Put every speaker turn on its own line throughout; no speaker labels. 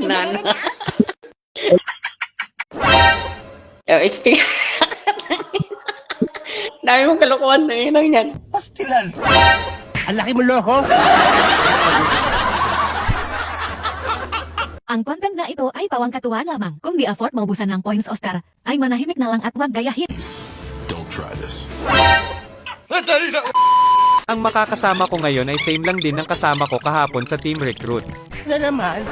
Nana. HP. Dami mong kalokohan na yun lang yan.
Pastilan.
Ang laki mo loko.
Ang content na ito ay pawang katuwa lamang. Kung di afford maubusan ng points o star, ay manahimik na lang at wag gayahin.
Don't try this.
Ang makakasama ko ngayon ay same lang din ng kasama ko kahapon sa Team Recruit.
Na naman.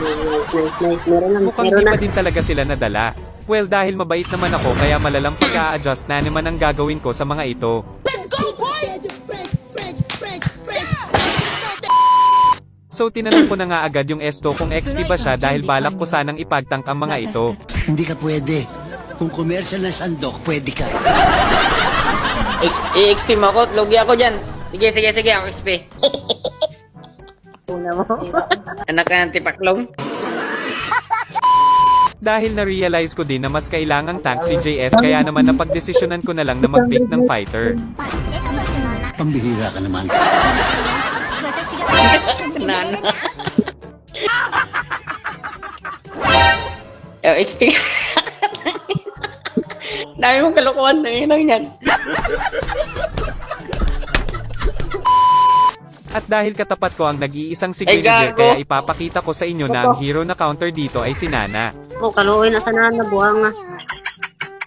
Nice. Meron
Mukhang di pa din talaga sila nadala. Well, dahil mabait naman ako kaya malalang pag-a-adjust na naman ang gagawin ko sa mga ito. So tinanong ko na nga agad yung Esto kung XP ba siya dahil balak ko sanang ipagtank ang mga ito.
Hindi ka pwede. Kung commercial ng sandok, pwede ka.
XP mo ako, lugi ako dyan. Sige, ako XP. Anak ka ng tipaklong.
Dahil na-realize ko din na mas kailangang tank si JS kaya naman napagdesisyonan ko na lang na mag-pick ng fighter.
Pambihira ka naman.
Nana. HP. Dami mong kalokohan na yun lang yan.
At dahil katapat ko ang nag-iisang si Guinevere kaya ipapakita ko sa inyo na ang hero na counter dito ay si Nana.
Kaluoy na sana na buwang nga.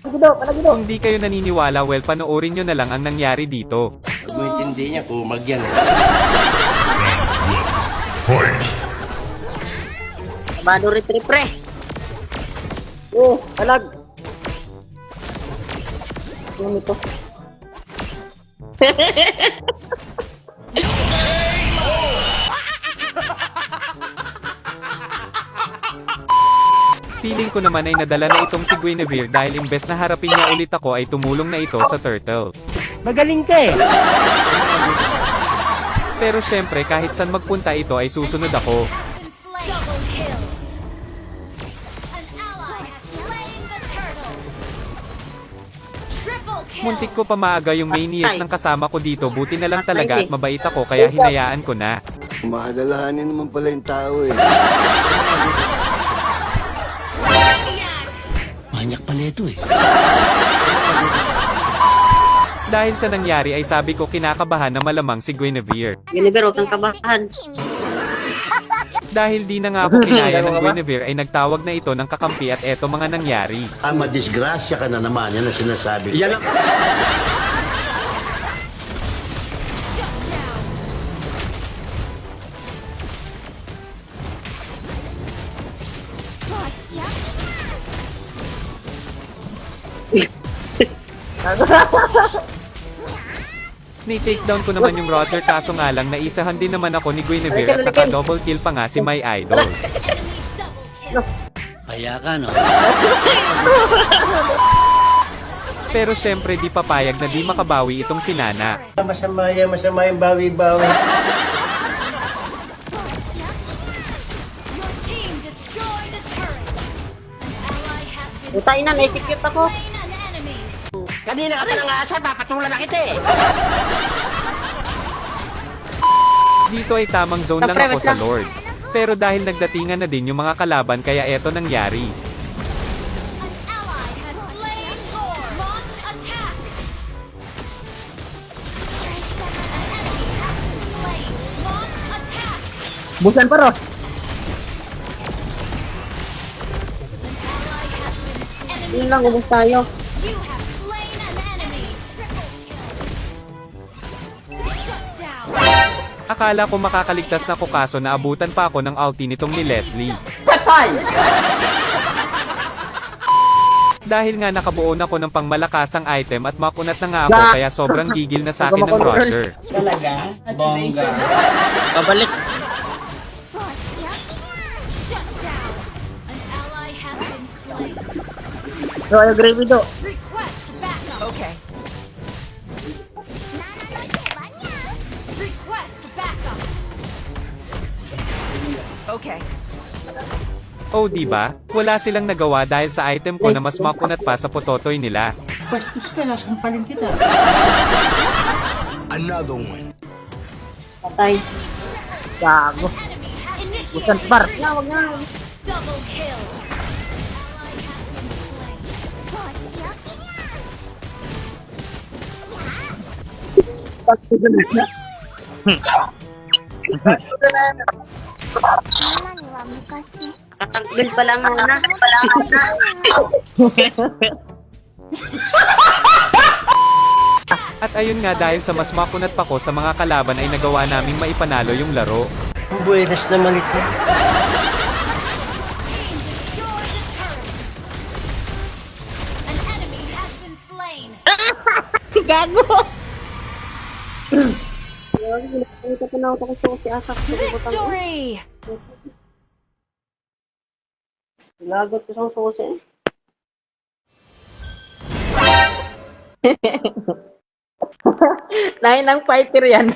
Kung di kayo naniniwala, well, panoorin nyo na lang ang nangyari dito.
Pag mo intindi niya, kumag yan.
Kabado retrip pre.
Alag. Ano ito?
Feeling ko naman ay nadala na itong si Guinevere dahil imbes na harapin niya ulit ako ay tumulong na ito sa turtle.
Magaling ka eh.
Pero syempre kahit saan magpunta ito ay susunod ako. Muntik ko pa maaga yung maniac ng kasama ko dito, buti na lang talaga at mabait ako kaya hinayaan ko na.
Mahagalahanin naman pala yung tao eh.
Manyak pala ito eh.
Dahil sa nangyari ay sabi ko kinakabahan na malamang si Guinevere.
Guinevere, huwag kang kabahan.
Dahil di na nga ako kinaya ng Guinevere ay nagtawag na ito ng kakampi at eto mga nangyari.
Madisgrasya ka na naman, yan ang sinasabi. Yan ang...
Ni-takedown ko naman yung Roger kaso nga lang naisahan din naman ako ni Guinevere at naka-double kill pa nga si my idol.
Kaya ka no?
Pero syempre di papayag na di makabawi itong si Nana.
Masama yung bawi-bawi.
Utay na, naisecute ako.
Kanina ka pa nang asa, papatulan na kita eh.
Dito ay tamang zone lang ako sa Lord. Pero dahil nagdatingan na din yung mga kalaban kaya eto nangyari.
Busan pa ro.
Yun lang, ubos tayo.
Akala ko makakaligtas na ko kaso naabutan pa ako ng ulti nitong ni Leslie. Dahil nga nakabuo na ako ng pangmalakasang item at makunat na nga ako kaya sobrang gigil na sa akin ng Roger.
Talaga? Bongga. Pabalik. So, I agree with you.
Okay. Okay.
Oh diba? Wala silang nagawa dahil sa item ko na mas makunat pa sa pototoy nila.
Bastos ka, sasampalin kita.
Another one.
Patay.
Gago. Busan par.
Wag na. Katagbil pa lang muna.
At ayun nga dahil sa mas makunat pa ko sa mga kalaban ay nagawa naming maipanalo yung laro.
Ang buenas naman ito.
Gago.
Ito pa na ako sa si Asak. Lagot ko sa susi.
Lain ng fighter yan.